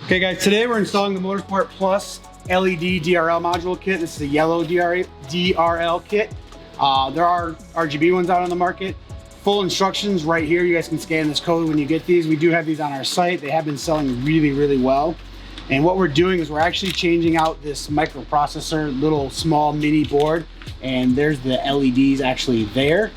Okay guys, today we're installing the Motorsport Plus LED DRL module kit. This is a yellow DRL kit. There are RGB ones out on the market. Full instructions right here. You guys can scan this code when you get these. We do have these on our site. They have been selling really, really well. And what we're doing is we're actually changing out this microprocessor, little small mini board, and there's the LEDs actually there.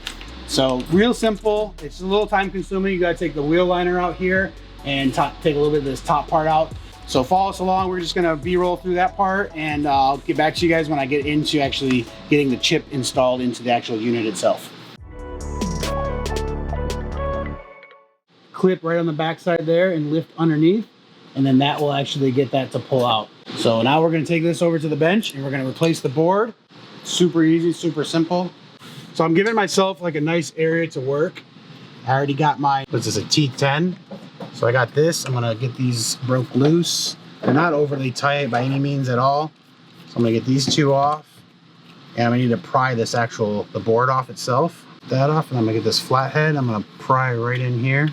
So real simple. It's a little time consuming. You gotta take the wheel liner out here and take a little bit of this top part out. So follow us along. We're just gonna B-roll through that part, and I'll get back to you guys when I get into actually getting the chip installed into the actual unit itself. Clip right on the back side there and lift underneath, and then that will actually get that to pull out. So now we're gonna take this over to the bench and we're gonna replace the board. Super easy, super simple. So I'm giving myself like a nice area to work. I already got my, what's this, a T10? So I got this. I'm gonna get these broke loose. They're not overly tight by any means at all. So I'm gonna get these two off. And I'm gonna need to pry this the board off itself. That off, and I'm gonna get this flathead. I'm gonna pry right in here,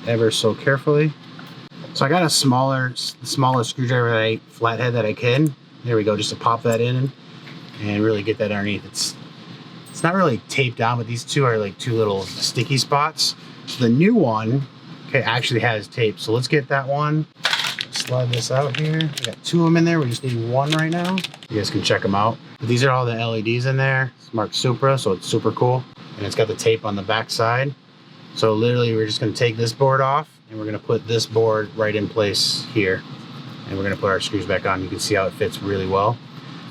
ever so carefully. So I got a smaller screwdriver flathead that I can. There we go, just to pop that in and really get that underneath. It's not really taped down, but these two are like two little sticky spots. So the new one, okay, actually has tape. So let's get that one. Slide this out here. We got two of them in there. We just need one right now. You guys can check them out. But these are all the LEDs in there. It's marked Supra, so it's super cool. And it's got the tape on the back side. So literally we're just gonna take this board off and we're gonna put this board right in place here. And we're gonna put our screws back on. You can see how it fits really well.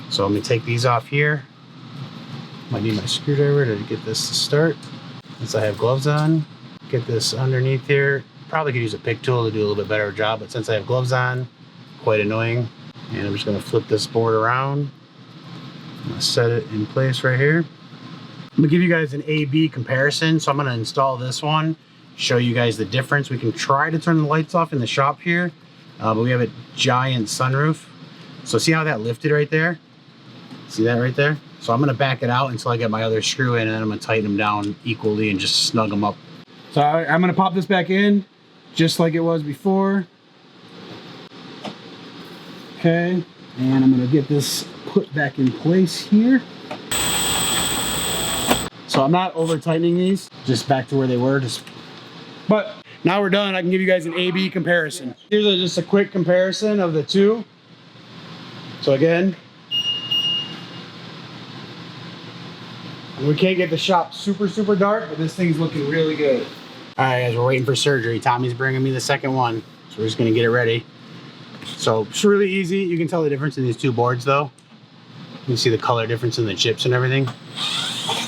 So I'm gonna take these off here. Might need my screwdriver to get this to start. Since I have gloves on, get this underneath here. Probably could use a pick tool to do a little bit better job, but since I have gloves on, quite annoying. And I'm just gonna flip this board around. I'm gonna set it in place right here. I'm gonna give you guys an A/B comparison. So I'm gonna install this one, show you guys the difference. We can try to turn the lights off in the shop here, but we have a giant sunroof. So see how that lifted right there? See that right there? So I'm gonna back it out until I get my other screw in, and then I'm gonna tighten them down equally and just snug them up. So I'm gonna pop this back in just like it was before. Okay, and I'm gonna get this put back in place here. So I'm not over tightening these, just back to where they were. But now we're done. I can give you guys an A/B comparison. Here's just a quick comparison of the two. So again, we can't get the shop super dark, but this thing's looking really good. All right, guys, we're waiting for surgery. Tommy's bringing me the second one, so we're just gonna get it ready. So it's really easy. You can tell the difference in these two boards, though. You can see the color difference in the chips and everything.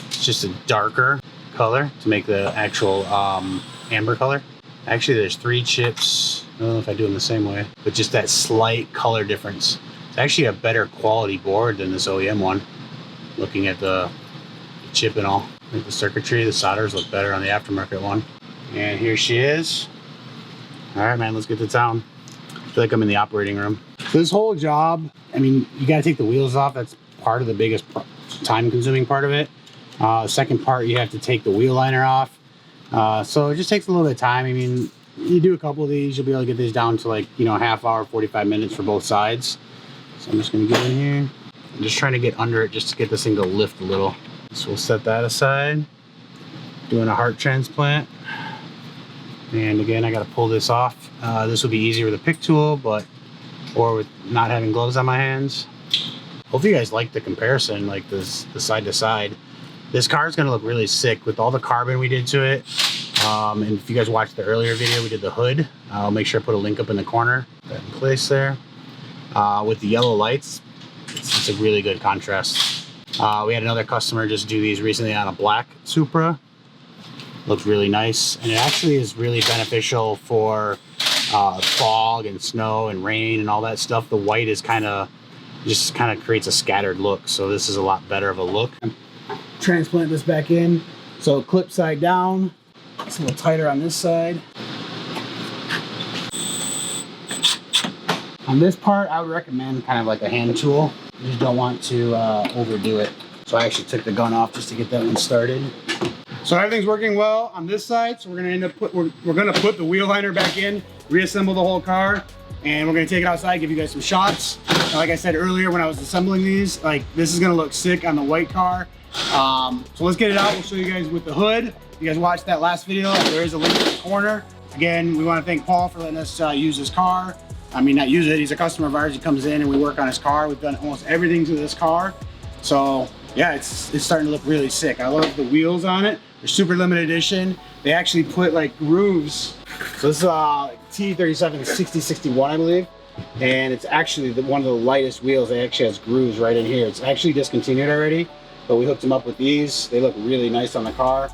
It's just a darker color to make the actual amber color. Actually, there's 3 chips. I don't know if I do them the same way, but just that slight color difference. It's actually a better quality board than this OEM one. Looking at the chip and all. I think the circuitry, the solders look better on the aftermarket one. And here she is. All right, man, let's get to town. I feel like I'm in the operating room. So this whole job, I mean, you gotta take the wheels off. That's part of the biggest time-consuming part of it. Second part, you have to take the wheel liner off. So it just takes a little bit of time. I mean, you do a couple of these, you'll be able to get these down to like, you know, a half hour, 45 minutes for both sides. So I'm just gonna get in here. I'm just trying to get under it just to get this thing to lift a little. So we'll set that aside. Doing a heart transplant. And again, I got to pull this off. This will be easier with a pick tool, or with not having gloves on my hands. Hopefully you guys like the comparison, like this, the side to side. This car is going to look really sick with all the carbon we did to it. And if you guys watched the earlier video, we did the hood. I'll make sure I put a link up in the corner. Put that in place there. With the yellow lights, it's a really good contrast. We had another customer just do these recently on a black Supra. Looked really nice, and it actually is really beneficial for fog and snow and rain and all that stuff. The white is just kind of creates a scattered look, so this is a lot better of a look. Transplant this back in, so clip side down. It's a little tighter on this side. On this part, I would recommend kind of like a hand tool. You just don't want to overdo it. So I actually took the gun off just to get that one started. So everything's working well on this side. So we're gonna put the wheel liner back in. reassemble the whole car, and we're gonna take it outside, give you guys some shots. And like I said earlier when I was assembling these, like this is gonna look sick on the white car. So let's get it out. We'll show you guys with the hood. You guys watched that last video. There is a link in the corner. Again, we want to thank Paul for letting us use his car. I mean, not use it. He's a customer of ours. He comes in and we work on his car. We've done almost everything to this car. So yeah, it's starting to look really sick. I love the wheels on it. They're super limited edition. They actually put like grooves. So this is T37 6061, I believe. And it's actually one of the lightest wheels. It actually has grooves right in here. It's actually discontinued already, but we hooked them up with these. They look really nice on the car.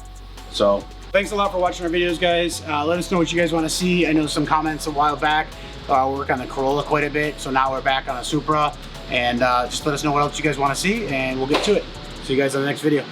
So thanks a lot for watching our videos, guys. Let us know what you guys want to see. I know some comments a while back. We work on the Corolla quite a bit, so now we're back on the Supra. And just let us know what else you guys want to see, and we'll get to it. See you guys on the next video.